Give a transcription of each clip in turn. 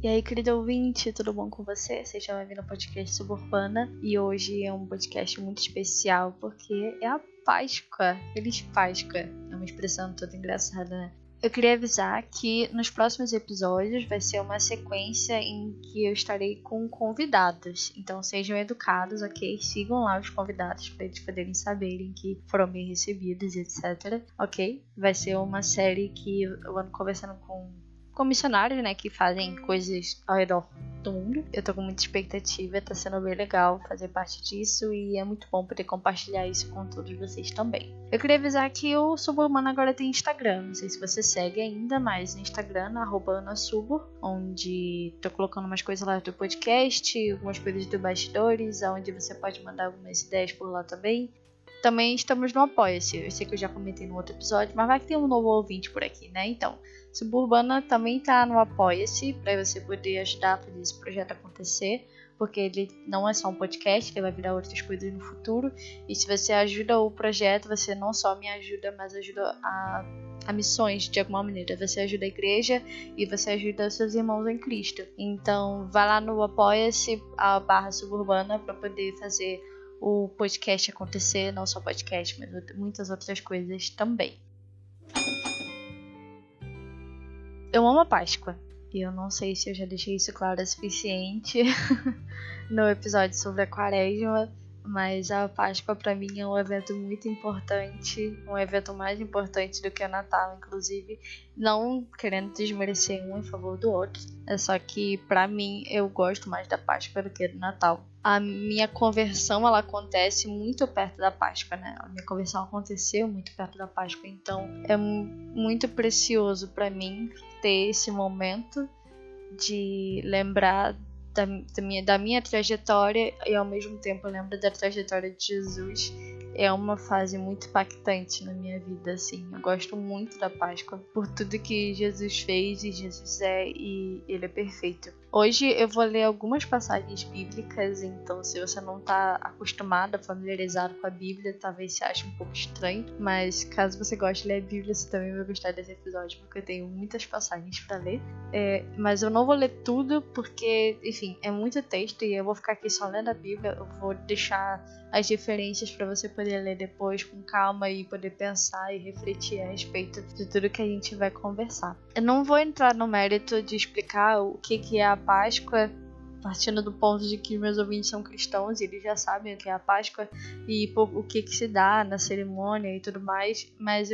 E aí, querido ouvinte, tudo bom com você? Seja bem-vindo ao podcast Suburbana. E hoje é um podcast muito especial porque é a Páscoa. Feliz Páscoa. É uma expressão toda engraçada, né? Eu queria avisar que nos próximos episódios vai ser uma sequência em que eu estarei com convidados. Então sejam educados, ok? Sigam lá os convidados para eles poderem saberem que foram bem recebidos, etc. Ok? Vai ser uma série que eu ando conversando com missionários, né, que fazem coisas ao redor do mundo. Eu tô com muita expectativa, tá sendo bem legal fazer parte disso e é muito bom poder compartilhar isso com todos vocês também. Eu queria avisar que o Suburbana agora tem Instagram, não sei se você segue ainda, mas no Instagram, @anasubur, onde tô colocando umas coisas lá do podcast, algumas coisas do bastidores, onde você pode mandar algumas ideias por lá também. Também estamos no Apoia-se. Eu sei que eu já comentei no outro episódio, mas vai que tem um novo ouvinte por aqui, né? Então, Suburbana também tá no Apoia-se, para você poder ajudar a fazer esse projeto acontecer, porque ele não é só um podcast, ele vai virar outras coisas no futuro. E se você ajuda o projeto, você não só me ajuda, mas ajuda a missões de alguma maneira. Você ajuda a igreja e você ajuda os seus irmãos em Cristo. Então, vai lá no Apoia-se, /Suburbana, para poder fazer o podcast acontecer, não só podcast, mas muitas outras coisas também. Eu amo a Páscoa, e eu não sei se eu já deixei isso claro o suficiente no episódio sobre a Quaresma, mas a Páscoa pra mim é um evento muito importante, um evento mais importante do que o Natal, inclusive, não querendo desmerecer um em favor do outro, é só que pra mim eu gosto mais da Páscoa do que do Natal. A minha conversão, ela acontece muito perto da Páscoa, né? A minha conversão aconteceu muito perto da Páscoa, então é muito precioso pra mim ter esse momento de lembrar da minha trajetória e ao mesmo tempo lembro da trajetória de Jesus. É uma fase muito impactante na minha vida, assim. Eu gosto muito da Páscoa por tudo que Jesus fez e Jesus é, e Ele é perfeito. Hoje eu vou ler algumas passagens bíblicas, então se você não está acostumado, familiarizado com a Bíblia, talvez você ache um pouco estranho, mas caso você goste de ler a Bíblia, você também vai gostar desse episódio, porque eu tenho muitas passagens para ler. Mas eu não vou ler tudo, porque, enfim, é muito texto e eu vou ficar aqui só lendo a Bíblia. Eu vou deixar as referências para você poder ler depois com calma e poder pensar e refletir a respeito de tudo que a gente vai conversar. Eu não vou entrar no mérito de explicar o que é a Páscoa, partindo do ponto de que meus ouvintes são cristãos e eles já sabem o que é a Páscoa e o que se dá na cerimônia e tudo mais, mas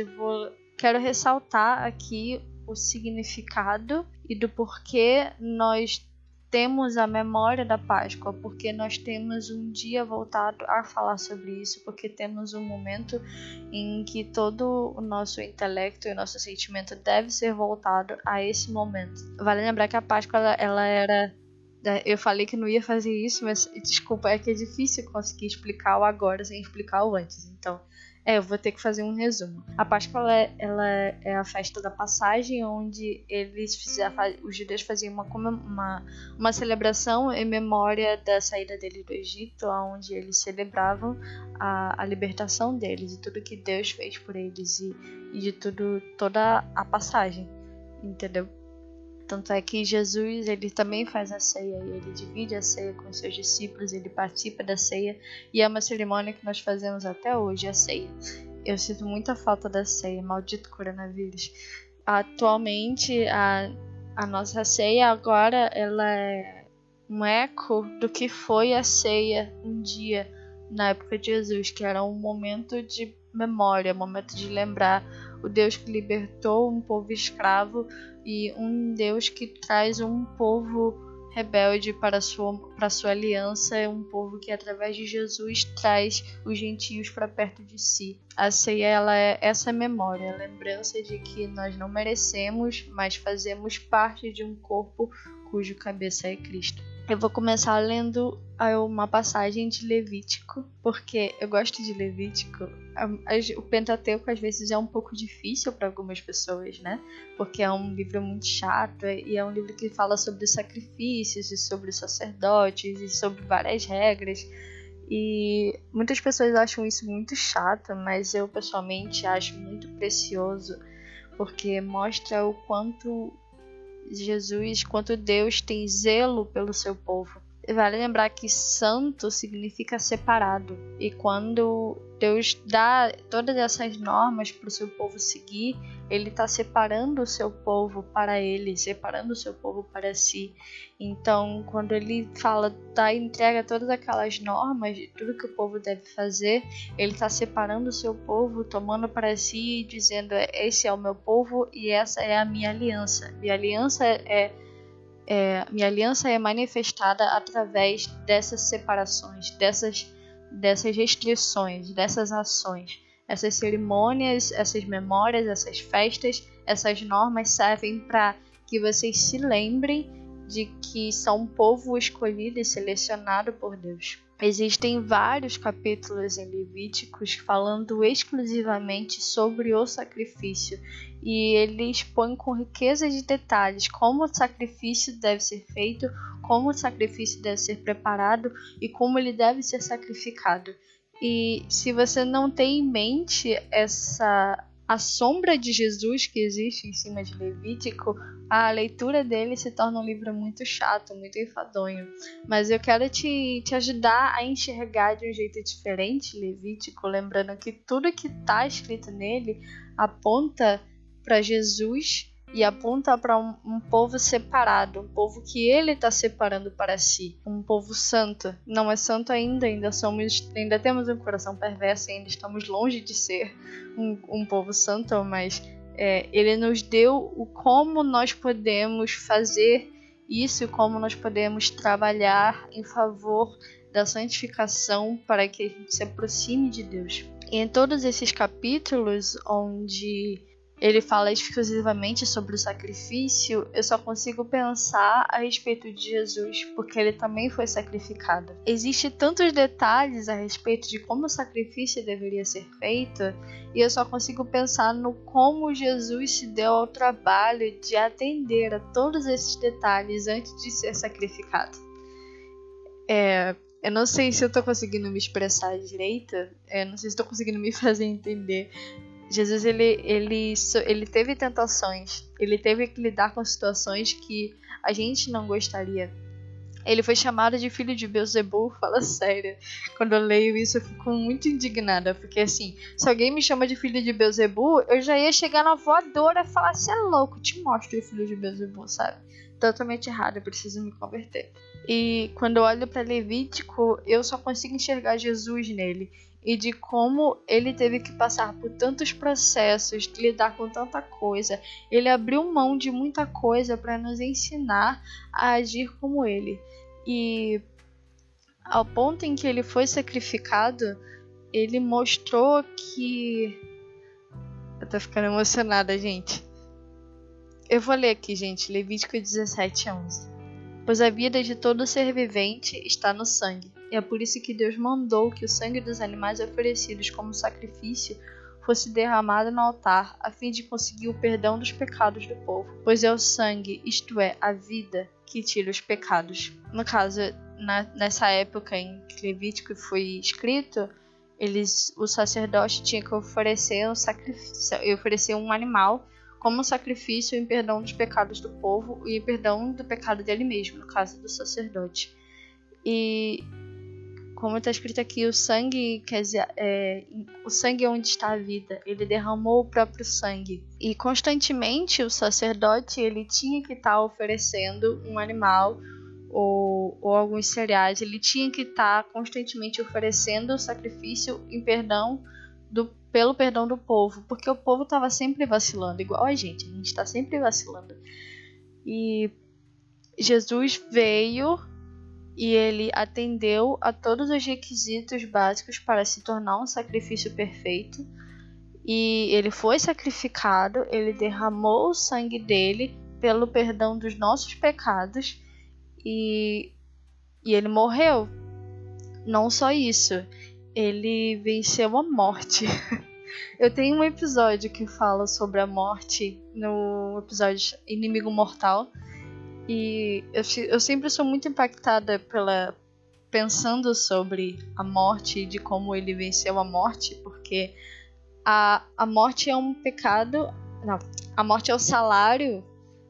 quero ressaltar aqui o significado e do porquê nós temos a memória da Páscoa, porque nós temos um dia voltado a falar sobre isso, porque temos um momento em que todo o nosso intelecto e o nosso sentimento deve ser voltado a esse momento. Vale lembrar que a Páscoa ela era... Eu falei que não ia fazer isso, mas desculpa, é que é difícil conseguir explicar o agora sem explicar o antes. Então, eu vou ter que fazer um resumo. A Páscoa ela é a festa da passagem, onde os judeus faziam uma celebração em memória da saída deles do Egito, onde eles celebravam a libertação deles e tudo que Deus fez por eles e de toda a passagem, entendeu? Tanto é que Jesus, ele também faz a ceia e ele divide a ceia com seus discípulos, ele participa da ceia e é uma cerimônia que nós fazemos até hoje, a ceia. Eu sinto muita falta da ceia, maldito coronavírus. Atualmente, a nossa ceia agora, ela é um eco do que foi a ceia um dia na época de Jesus, que era um momento de memória, um momento de lembrar o Deus que libertou um povo escravo e um Deus que traz um povo rebelde para a sua aliança, é um povo que através de Jesus traz os gentios para perto de si. A ceia, ela é essa memória, a lembrança de que nós não merecemos, mas fazemos parte de um corpo cujo cabeça é Cristo. Eu vou começar lendo uma passagem de Levítico, porque eu gosto de Levítico. O Pentateuco às vezes é um pouco difícil para algumas pessoas, né? Porque é um livro muito chato e é um livro que fala sobre sacrifícios e sobre sacerdotes e sobre várias regras. E muitas pessoas acham isso muito chato, mas eu pessoalmente acho muito precioso, porque mostra o quanto Jesus, quanto Deus tem zelo pelo seu povo. Vale lembrar que santo significa separado. E quando Deus dá todas essas normas para o seu povo seguir, Ele está separando o seu povo para Ele, separando o seu povo para si. Então, quando Ele fala, entrega todas aquelas normas de tudo que o povo deve fazer, Ele está separando o seu povo, tomando para si e dizendo: esse é o meu povo e essa é a minha aliança. Minha aliança é manifestada através dessas separações, dessas restrições, dessas ações. Essas cerimônias, essas memórias, essas festas, essas normas servem para que vocês se lembrem de que são um povo escolhido e selecionado por Deus. Existem vários capítulos em Levíticos falando exclusivamente sobre o sacrifício, e ele expõe com riqueza de detalhes como o sacrifício deve ser feito, como o sacrifício deve ser preparado e como ele deve ser sacrificado. E se você não tem em mente a sombra de Jesus que existe em cima de Levítico, a leitura dele se torna um livro muito chato, muito enfadonho. Mas eu quero te ajudar a enxergar de um jeito diferente Levítico, lembrando que tudo que está escrito nele aponta para Jesus e aponta para um povo separado, um povo que ele está separando para si, um povo santo. Não é santo ainda temos um coração perverso, ainda estamos longe de ser um povo santo, mas ele nos deu o como nós podemos fazer isso, como nós podemos trabalhar em favor da santificação para que a gente se aproxime de Deus. E em todos esses capítulos onde ele fala exclusivamente sobre o sacrifício, eu só consigo pensar a respeito de Jesus, porque ele também foi sacrificado. Existem tantos detalhes a respeito de como o sacrifício deveria ser feito, e eu só consigo pensar no como Jesus se deu ao trabalho de atender a todos esses detalhes antes de ser sacrificado. Eu não sei se eu estou conseguindo me expressar direito, não sei se estou conseguindo me fazer entender. Jesus, ele teve tentações, ele teve que lidar com situações que a gente não gostaria. Ele foi chamado de filho de Beelzebul, fala sério. Quando eu leio isso, eu fico muito indignada, porque assim, se alguém me chama de filho de Beelzebul, eu já ia chegar na voadora e falar: você é louco, te mostro o filho de Beelzebul, sabe? Totalmente errado, eu preciso me converter. E quando eu olho para Levítico, eu só consigo enxergar Jesus nele, e de como ele teve que passar por tantos processos, lidar com tanta coisa. Ele abriu mão de muita coisa para nos ensinar a agir como ele. E ao ponto em que ele foi sacrificado, ele mostrou que... Eu tô ficando emocionada, gente. Eu vou ler aqui, gente, Levítico 17:11. Pois a vida de todo ser vivente está no sangue. E é por isso que Deus mandou que o sangue dos animais oferecidos como sacrifício fosse derramado no altar, a fim de conseguir o perdão dos pecados do povo. Pois é o sangue, isto é, a vida, que tira os pecados. No caso, nessa época em que Levítico foi escrito, o sacerdote tinha que oferecer um animal como sacrifício em perdão dos pecados do povo e em perdão do pecado dele mesmo, no caso do sacerdote. E como está escrito aqui, o sangue é onde está a vida. Ele derramou o próprio sangue. E constantemente o sacerdote ele tinha que estar oferecendo um animal ou alguns cereais. Ele tinha que estar constantemente oferecendo o sacrifício em pelo perdão do povo, porque o povo estava sempre vacilando, igual a gente está sempre vacilando. E Jesus veio e ele atendeu a todos os requisitos básicos para se tornar um sacrifício perfeito. E ele foi sacrificado, ele derramou o sangue dele pelo perdão dos nossos pecados e ele morreu. Não só isso, ele venceu a morte. Eu tenho um episódio que fala sobre a morte, no episódio Inimigo Mortal. E eu sempre sou muito impactada pensando sobre a morte e de como ele venceu a morte, porque a morte é um pecado. Não, a morte é o salário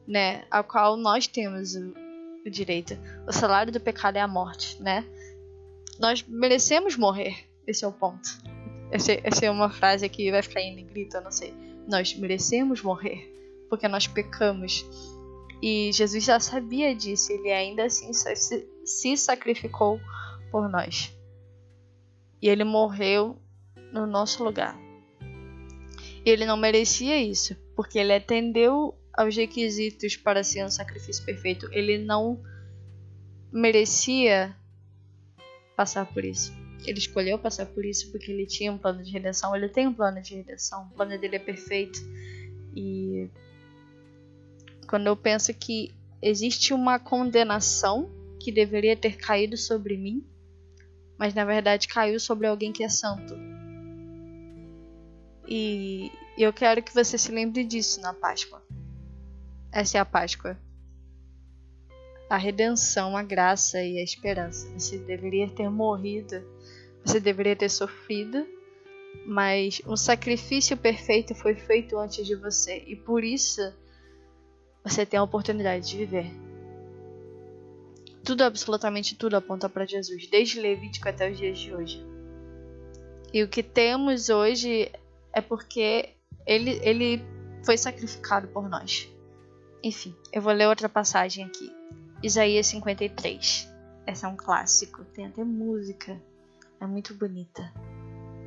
né, a qual nós temos o direito. O salário do pecado é a morte, né? Nós merecemos morrer. Esse é o ponto. Essa é uma frase que vai ficar em negrito, eu não sei. Nós merecemos morrer porque nós pecamos. E Jesus já sabia disso. Ele ainda assim se sacrificou por nós. E ele morreu no nosso lugar. E ele não merecia isso, porque ele atendeu aos requisitos para ser um sacrifício perfeito. Ele não merecia passar por isso. Ele escolheu passar por isso porque ele tinha um plano de redenção. Ele tem um plano de redenção. O plano dele é perfeito. E quando eu penso que existe uma condenação que deveria ter caído sobre mim, mas na verdade caiu sobre alguém que é santo. E eu quero que você se lembre disso na Páscoa. Essa é a Páscoa. A redenção, a graça e a esperança. Você deveria ter morrido, você deveria ter sofrido, mas um sacrifício perfeito foi feito antes de você. E por isso você tem a oportunidade de viver. Tudo, absolutamente tudo, aponta para Jesus, desde Levítico até os dias de hoje. E o que temos hoje é porque ele foi sacrificado por nós. Enfim, eu vou ler outra passagem aqui. Isaías 53. Essa é um clássico, tem até música. É muito bonita.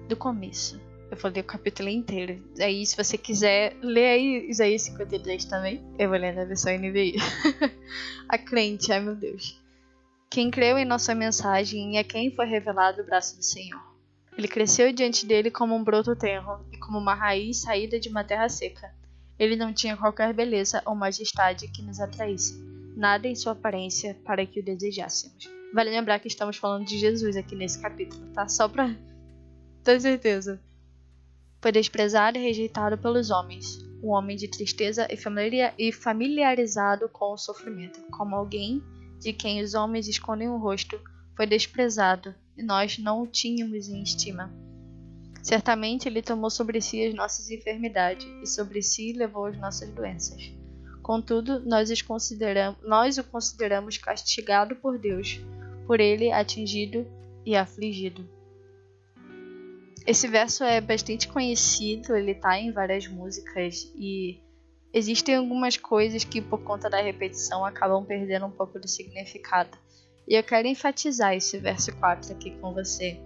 Do começo. Eu vou ler o capítulo inteiro. Aí, se você quiser, lê aí Isaías 53 também. Eu vou ler na versão NVI. A crente, ai meu Deus. Quem creu em nossa mensagem e a quem foi revelado o braço do Senhor. Ele cresceu diante dele como um broto tenro e como uma raiz saída de uma terra seca. Ele não tinha qualquer beleza ou majestade que nos atraísse, nada em sua aparência para que o desejássemos. Vale lembrar que estamos falando de Jesus aqui nesse capítulo, tá? Só pra ter certeza. Foi desprezado e rejeitado pelos homens, um homem de tristeza e familiarizado com o sofrimento, como alguém de quem os homens escondem o rosto, foi desprezado e nós não o tínhamos em estima. Certamente ele tomou sobre si as nossas enfermidades e sobre si levou as nossas doenças. Contudo, nós o consideramos castigado por Deus, por ele atingido e afligido. Esse verso é bastante conhecido, ele está em várias músicas e existem algumas coisas que por conta da repetição acabam perdendo um pouco do significado. E eu quero enfatizar esse verso 4 aqui com você.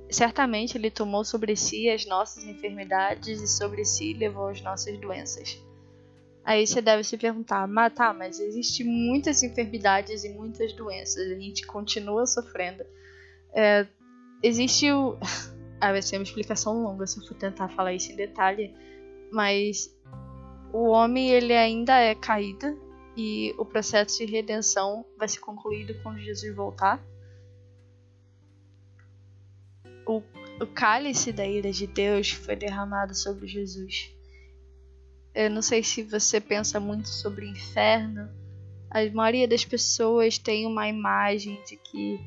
Certamente ele tomou sobre si as nossas enfermidades e sobre si levou as nossas doenças. Aí você deve se perguntar, mas existem muitas enfermidades e muitas doenças, a gente continua sofrendo. Existe o... vai ser uma explicação longa se eu for tentar falar isso em detalhe, mas o homem ele ainda é caído e o processo de redenção vai ser concluído quando Jesus voltar. O cálice da ira de Deus foi derramado sobre Jesus. Eu não sei se você pensa muito sobre o inferno. A maioria das pessoas tem uma imagem de que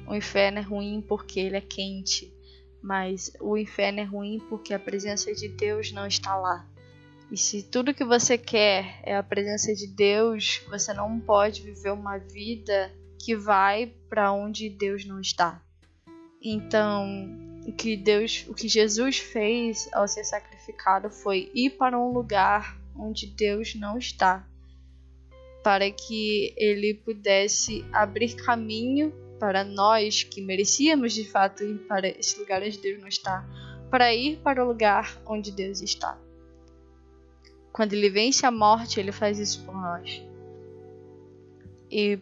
o inferno é ruim porque ele é quente. Mas o inferno é ruim porque a presença de Deus não está lá. E se tudo que você quer é a presença de Deus, você não pode viver uma vida que vai para onde Deus não está. Então, o que Jesus fez ao ser sacrificado foi ir para um lugar onde Deus não está, para que ele pudesse abrir caminho para nós que merecíamos de fato ir para esse lugar onde Deus não está, para ir para o lugar onde Deus está. Quando ele vence a morte, ele faz isso por nós. E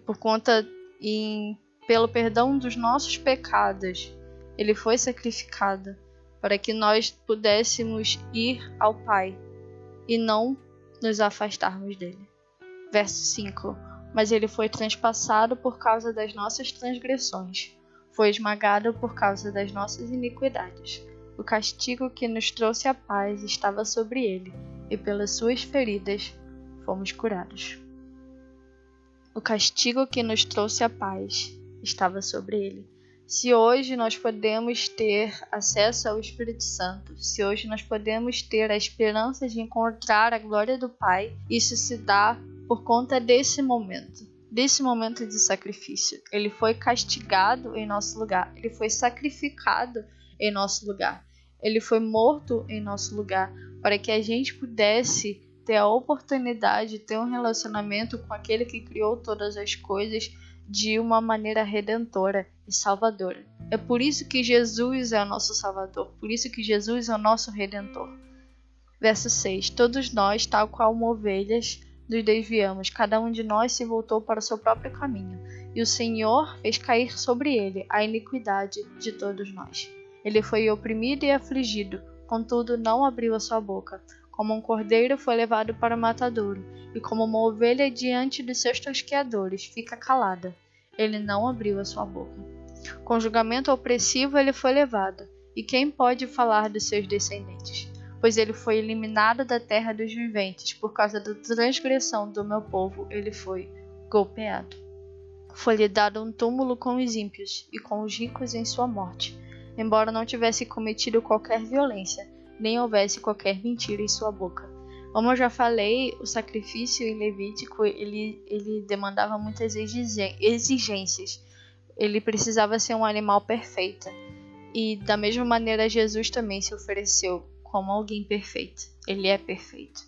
pelo perdão dos nossos pecados, ele foi sacrificado para que nós pudéssemos ir ao Pai e não nos afastarmos dele. Verso 5. Mas ele foi transpassado por causa das nossas transgressões, foi esmagado por causa das nossas iniquidades. O castigo que nos trouxe a paz estava sobre ele, e pelas suas feridas fomos curados. O castigo que nos trouxe a paz estava sobre ele. Se hoje nós podemos ter acesso ao Espírito Santo, se hoje nós podemos ter a esperança de encontrar a glória do Pai, isso se dá por conta desse momento de sacrifício. Ele foi castigado em nosso lugar, ele foi sacrificado em nosso lugar, ele foi morto em nosso lugar, para que a gente pudesse ter a oportunidade de ter um relacionamento com aquele que criou todas as coisas de uma maneira redentora e salvadora. É por isso que Jesus é o nosso Salvador, por isso que Jesus é o nosso Redentor. Verso 6. Todos nós, tal qual ovelhas, nos desviamos, cada um de nós se voltou para o seu próprio caminho, e o Senhor fez cair sobre ele a iniquidade de todos nós. Ele foi oprimido e afligido, contudo não abriu a sua boca. Como um cordeiro foi levado para o matadouro, e como uma ovelha diante dos seus tosqueadores fica calada, ele não abriu a sua boca. Com julgamento opressivo ele foi levado, e quem pode falar dos seus descendentes? Pois ele foi eliminado da terra dos viventes, por causa da transgressão do meu povo ele foi golpeado. Foi-lhe dado um túmulo com os ímpios, e com os ricos em sua morte, embora não tivesse cometido qualquer violência, nem houvesse qualquer mentira em sua boca. Como eu já falei, o sacrifício em Levítico, ele demandava muitas exigências. Ele precisava ser um animal perfeito. E da mesma maneira, Jesus também se ofereceu como alguém perfeito. Ele é perfeito.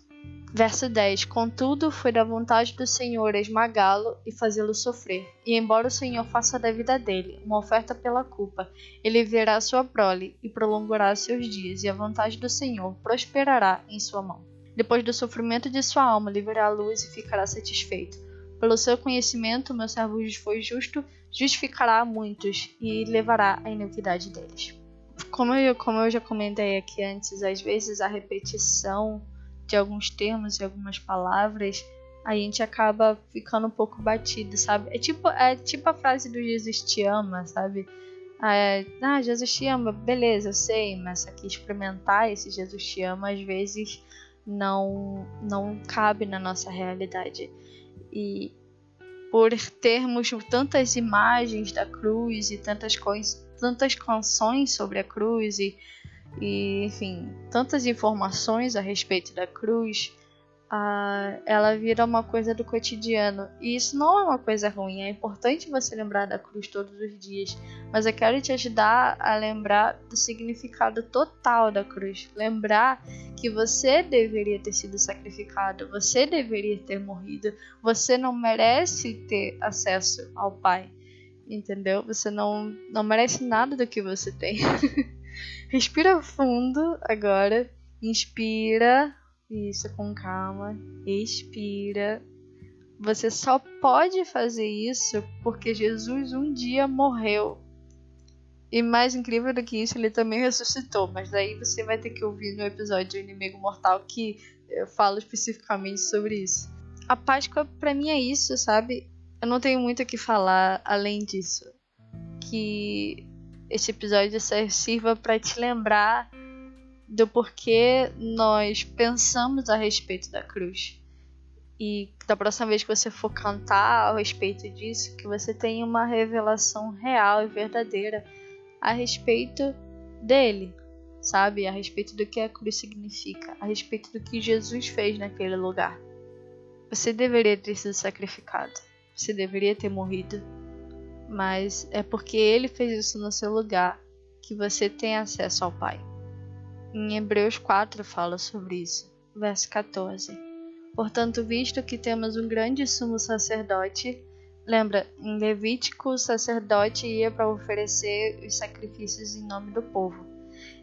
Verso 10. Contudo, foi da vontade do Senhor esmagá-lo e fazê-lo sofrer. E embora o Senhor faça da vida dele uma oferta pela culpa, ele verá sua prole e prolongará seus dias, e a vontade do Senhor prosperará em sua mão. Depois do sofrimento de sua alma, lhe verá a luz e ficará satisfeito. Pelo seu conhecimento, meu servo foi justo, justificará a muitos e levará a iniquidade deles. Como eu já comentei aqui antes, às vezes a repetição de alguns termos e algumas palavras, a gente acaba ficando um pouco batido, sabe? É tipo a frase do Jesus te ama, sabe? Jesus te ama, beleza, eu sei, mas aqui experimentar esse Jesus te ama às vezes não cabe na nossa realidade. E por termos tantas imagens da cruz e tantas canções sobre a cruz e enfim, tantas informações a respeito da cruz, ela vira uma coisa do cotidiano. E isso não é uma coisa ruim, é importante você lembrar da cruz todos os dias, mas eu quero te ajudar a lembrar do significado total da cruz. Lembrar que você deveria ter sido sacrificado, você deveria ter morrido, você não merece ter acesso ao Pai, entendeu? Você não merece nada do que você tem. Respira fundo agora, inspira, isso, com calma, expira. Você só pode fazer isso porque Jesus um dia morreu. E mais incrível do que isso, ele também ressuscitou. Mas daí você vai ter que ouvir no episódio do Inimigo Mortal que eu falo especificamente sobre isso. A Páscoa pra mim é isso, sabe? Eu não tenho muito o que falar além disso. Que esse episódio sirva para te lembrar do porquê nós pensamos a respeito da cruz. E da próxima vez que você for cantar a respeito disso, que você tenha uma revelação real e verdadeira a respeito dele, sabe? A respeito do que a cruz significa, a respeito do que Jesus fez naquele lugar. Você deveria ter sido sacrificado, você deveria ter morrido, mas é porque ele fez isso no seu lugar que você tem acesso ao Pai. Em Hebreus 4 fala sobre isso, verso 14. Portanto, visto que temos um grande sumo sacerdote, lembra, em Levítico o sacerdote ia para oferecer os sacrifícios em nome do povo.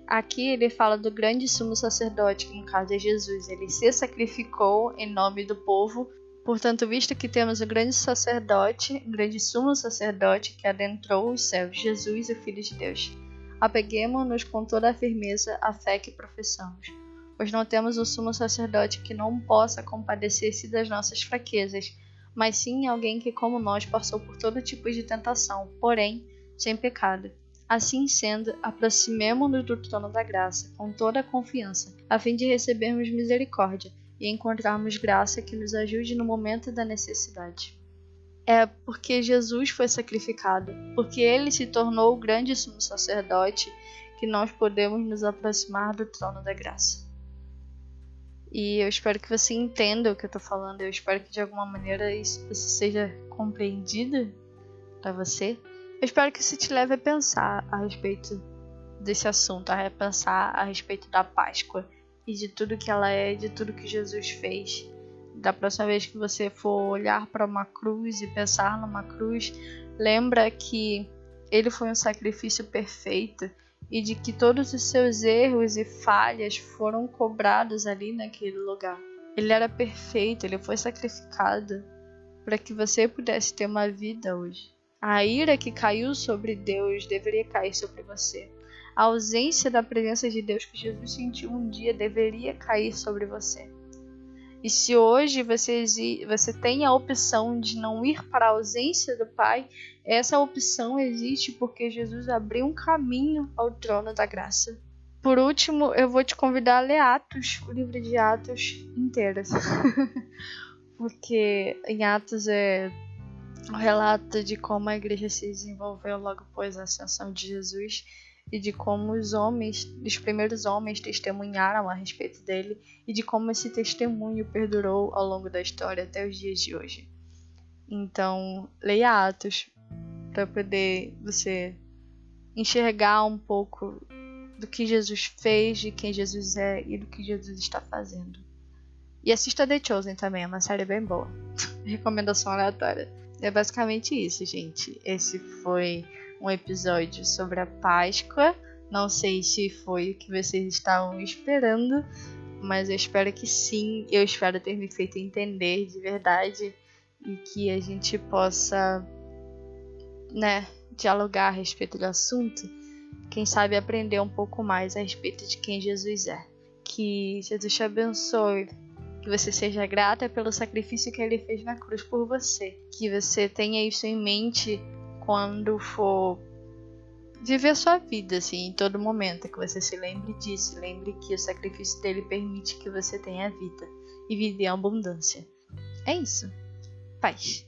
Aqui ele fala do grande sumo sacerdote, que no caso é Jesus. Ele se sacrificou em nome do povo. Portanto, visto que temos um grande sacerdote, um grande sumo sacerdote que adentrou os céus, Jesus, o Filho de Deus, apeguemo-nos com toda a firmeza à fé que professamos, pois não temos um sumo sacerdote que não possa compadecer-se das nossas fraquezas, mas sim alguém que, como nós, passou por todo tipo de tentação, porém sem pecado. Assim sendo, aproximemo-nos do trono da graça com toda a confiança, a fim de recebermos misericórdia e encontrarmos graça que nos ajude no momento da necessidade. É porque Jesus foi sacrificado, porque ele se tornou o grande sumo sacerdote, que nós podemos nos aproximar do trono da graça. E eu espero que você entenda o que eu tô falando. Eu espero que de alguma maneira isso seja compreendido pra você. Eu espero que isso te leve a pensar a respeito desse assunto, a repensar a respeito da Páscoa e de tudo que ela é, de tudo que Jesus fez. Da próxima vez que você for olhar para uma cruz e pensar numa cruz, lembra que ele foi um sacrifício perfeito e de que todos os seus erros e falhas foram cobrados ali naquele lugar. Ele era perfeito, ele foi sacrificado para que você pudesse ter uma vida hoje. A ira que caiu sobre Deus deveria cair sobre você. A ausência da presença de Deus que Jesus sentiu um dia deveria cair sobre você. E se hoje você tem a opção de não ir para a ausência do Pai, essa opção existe porque Jesus abriu um caminho ao trono da graça. Por último, eu vou te convidar a ler Atos, o livro de Atos inteiro. Porque em Atos é o relato de como a igreja se desenvolveu logo após a ascensão de Jesus e de como os primeiros homens testemunharam a respeito dele e de como esse testemunho perdurou ao longo da história até os dias de hoje. Então, leia Atos para poder você enxergar um pouco do que Jesus fez, de quem Jesus é e do que Jesus está fazendo. E assista The Chosen também, é uma série bem boa. Recomendação aleatória. É basicamente isso, gente. Esse foi um episódio sobre a Páscoa. Não sei se foi o que vocês estavam esperando, mas eu espero que sim. Eu espero ter me feito entender de verdade e que a gente possa, dialogar a respeito do assunto. Quem sabe aprender um pouco mais a respeito de quem Jesus é. Que Jesus te abençoe. Que você seja grata pelo sacrifício que ele fez na cruz por você. Que você tenha isso em mente quando for viver sua vida, assim, em todo momento. Que você se lembre disso. Lembre que o sacrifício dele permite que você tenha vida. E vida em abundância. É isso. Paz.